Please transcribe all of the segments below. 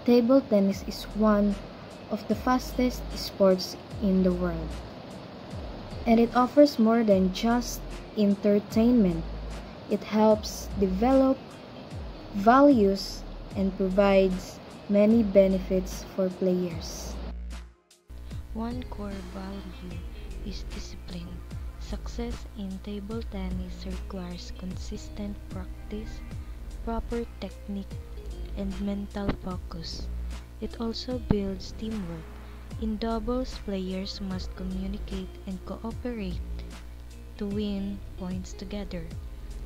Table tennis is one of the fastest sports in the world, and it offers more than just entertainment. It helps develop values and provides many benefits for players. One core value is discipline. Success in table tennis requires consistent practice, proper technique, and mental focus. It also builds teamwork. In doubles, players must communicate and cooperate to win points together.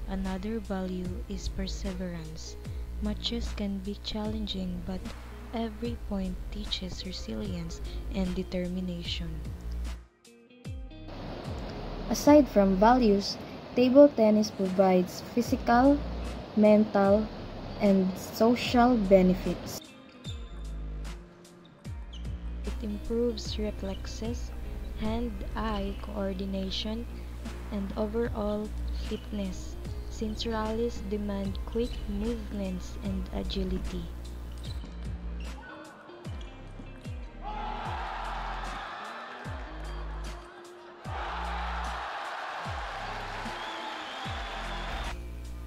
Another value is perseverance. Matches can be challenging, but every point teaches resilience and determination. Aside from values, table tennis provides physical, mental, and social benefits. It improves reflexes, hand-eye coordination, and overall fitness, since rallies demand quick movements and agility.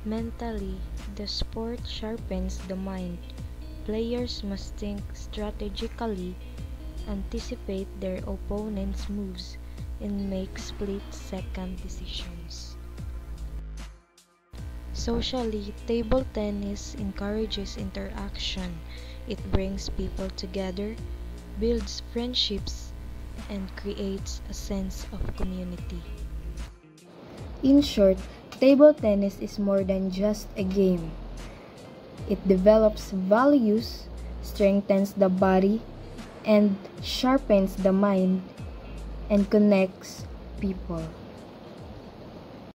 Mentally, the sport sharpens the mind. Players must think strategically, anticipate their opponent's moves, and make split-second decisions. Socially, table tennis encourages interaction. It brings people together, builds friendships, and creates a sense of community. In short, table tennis is more than just a game. It develops values, strengthens the body, and sharpens the mind, and connects people.